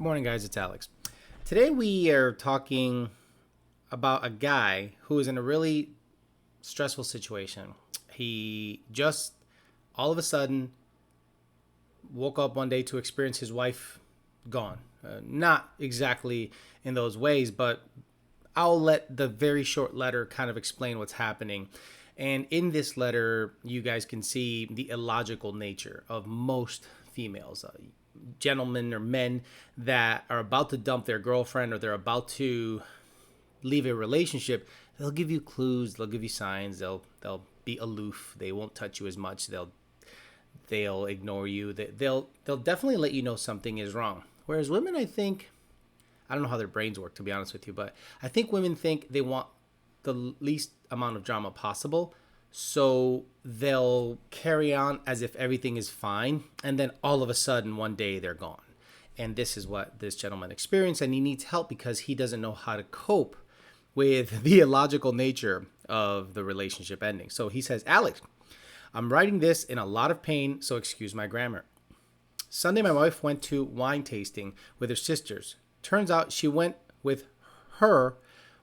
morning, guys. It's Alex. Today we are talking about a guy who is in a really stressful situation. He just all of a sudden woke up one day to experience his wife gone. Not exactly in those ways, but I'll let the very short letter kind of explain what's happening. And in this letter, you guys can see the illogical nature of most females, gentlemen or men that are about to dump their girlfriend or they're about to leave a relationship. They'll give you clues, they'll give you signs, they'll be aloof, they won't touch you as much, they'll ignore you, they'll definitely let you know something is wrong. Whereas women, I don't know how their brains work, to be honest with you, but I think women think they want the least amount of drama possible. So they'll carry on as if everything is fine. And then all of a sudden, one day they're gone. And this is what this gentleman experienced. And he needs help because he doesn't know how to cope with the illogical nature of the relationship ending. So he says, Alex, I'm writing this in a lot of pain, so excuse my grammar. Sunday, my wife went to wine tasting with her sisters. Turns out she went with her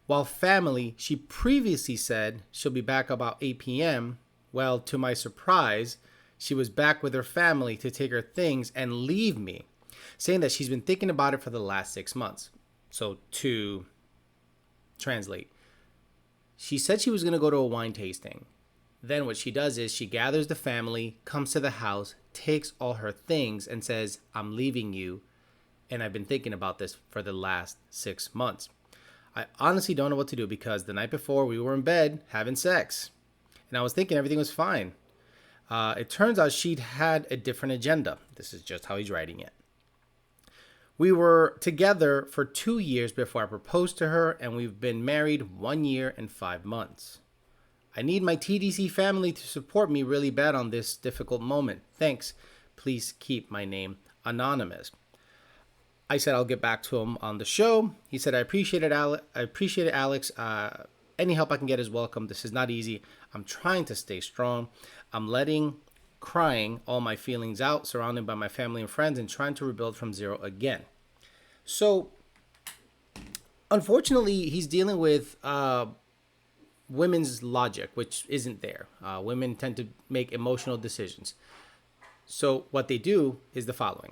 while family, she previously said she'll be back about 8 p.m. Well, to my surprise, she was back with her family to take her things and leave me, saying that she's been thinking about it for the last 6 months. So to translate, she said she was going to go to a wine tasting. Then what she does is she gathers the family, comes to the house, takes all her things and says, I'm leaving you. And I've been thinking about this for the last 6 months. I honestly don't know what to do because the night before we were in bed having sex and I was thinking everything was fine. It turns out she'd had a different agenda. This is just how he's writing it. We were together for 2 years before I proposed to her, and we've been married 1 year and 5 months. I need my TDC family to support me really bad on this difficult moment. Thanks. Please keep my name anonymous. I said I'll get back to him on the show. He said, I appreciate it, Alex. Any help I can get is welcome. This is not easy. I'm trying to stay strong. I'm letting crying all my feelings out, surrounded by my family and friends, and trying to rebuild from zero again. So, unfortunately, he's dealing with women's logic, which isn't there. Women tend to make emotional decisions. So what they do is the following.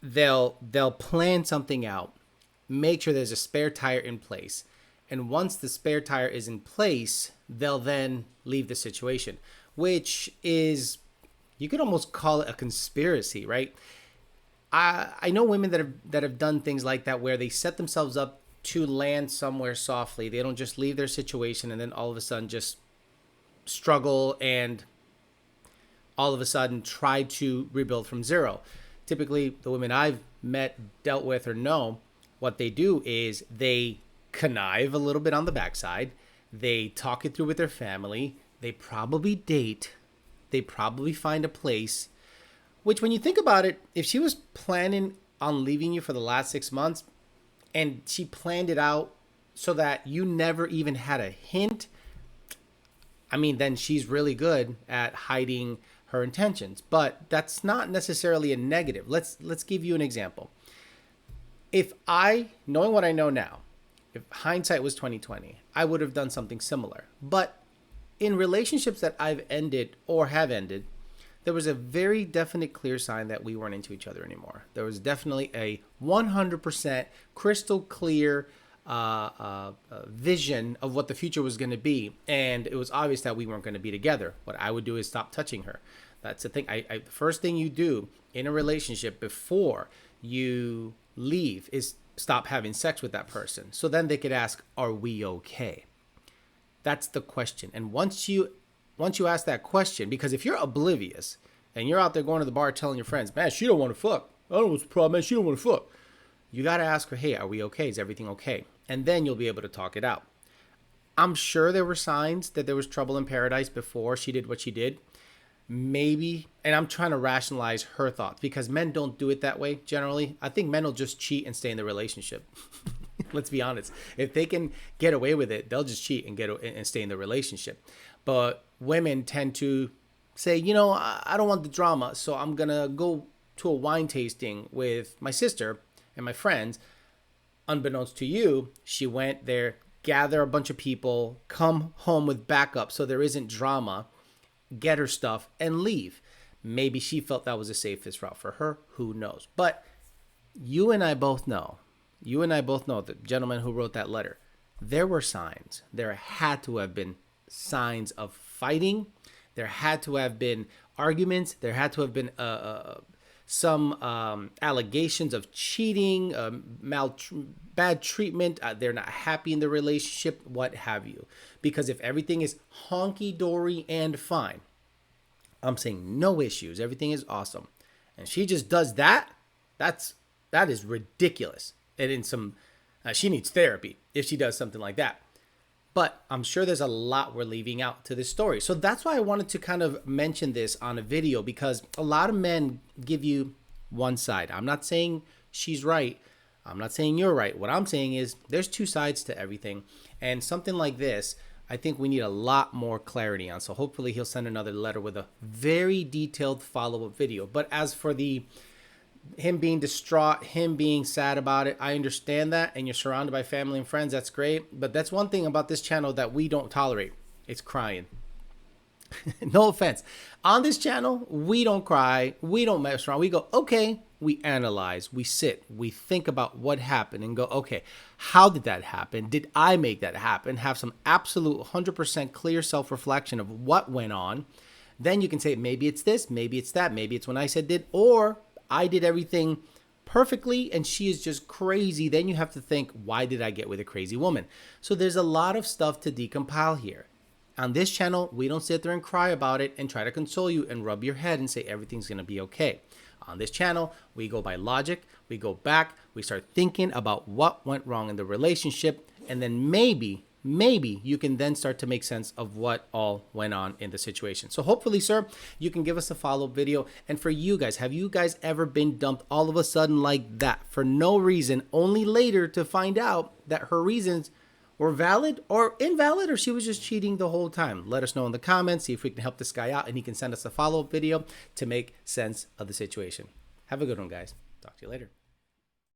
They'll plan something out, make sure there's a spare tire in place. And once the spare tire is in place, they'll then leave the situation, which is, you could almost call it a conspiracy, right? I know women that have done things like that where they set themselves up to land somewhere softly. They don't just leave their situation and then all of a sudden just struggle and all of a sudden try to rebuild from zero. Typically, the women I've met, dealt with, or know, what they do is they connive a little bit on the backside. They talk it through with their family. They probably date. They probably find a place. Which, when you think about it, if she was planning on leaving you for the last 6 months and she planned it out so that you never even had a hint, then she's really good at hiding her intentions. But that's not necessarily a negative. Let's give you an example. If I, knowing what I know now, if hindsight was 2020, I would have done something similar. But in relationships that I've ended or have ended, there was a very definite clear sign that we weren't into each other anymore. There was definitely a 100% crystal clear vision of what the future was going to be. And it was obvious that we weren't going to be together. What I would do is stop touching her. That's the thing. The first thing you do in a relationship before you leave is stop having sex with that person. So then they could ask, are we okay? That's the question. And once you ask that question, because if you're oblivious and you're out there going to the bar telling your friends, man, she don't want to fuck. I don't know what's the problem, man. She don't want to fuck. You got to ask her, hey, are we okay? Is everything okay? And then you'll be able to talk it out. I'm sure there were signs that there was trouble in paradise before she did what she did. Maybe, and I'm trying to rationalize her thoughts because men don't do it that way generally. I think men will just cheat and stay in the relationship. Let's be honest. If they can get away with it, they'll just cheat and stay in the relationship. But women tend to say, I don't want the drama, so I'm going to go to a wine tasting with my sister and my friends. Unbeknownst to you, she went there, gather a bunch of people, come home with backup so there isn't drama, get her stuff, and leave. Maybe she felt that was the safest route for her. Who knows? But you and I both know, the gentleman who wrote that letter, there were signs. There had to have been signs of fighting. There had to have been arguments. There had to have been some allegations of cheating, bad treatment. They're not happy in the relationship, what have you. Because if everything is honky-dory and fine, I'm saying no issues, everything is awesome, and she just does that, that is ridiculous. And in some, she needs therapy if she does something like that. But I'm sure there's a lot we're leaving out to this story. So that's why I wanted to kind of mention this on a video, because a lot of men give you one side. I'm not saying she's right. I'm not saying you're right. What I'm saying is there's two sides to everything. And something like this, I think we need a lot more clarity on. So hopefully he'll send another letter with a very detailed follow-up video. But as for him being distraught, him being sad about it, I understand that, and you're surrounded by family and friends, that's great. But that's one thing about this channel that we don't tolerate. It's crying. No offense. On this channel, we don't cry, we don't mess around. We go, okay, we analyze, we sit, we think about what happened and go, okay, how did that happen? Did I make that happen? Have some absolute 100% clear self-reflection of what went on. Then you can say, maybe it's this, maybe it's that, maybe it's when I said did, or I did everything perfectly and she is just crazy. Then you have to think, why did I get with a crazy woman? So there's a lot of stuff to decompile here. On this channel, we don't sit there and cry about it and try to console you and rub your head and say everything's going to be okay. On this channel, we go by logic, we go back, we start thinking about what went wrong in the relationship, and then maybe you can then start to make sense of what all went on in the situation. So hopefully, sir, you can give us a follow-up video. And for you guys, have you guys ever been dumped all of a sudden like that for no reason, only later to find out that her reasons were valid or invalid, or she was just cheating the whole time? Let us know in the comments, see if we can help this guy out and he can send us a follow-up video to make sense of the situation. Have a good one, guys. Talk to you later.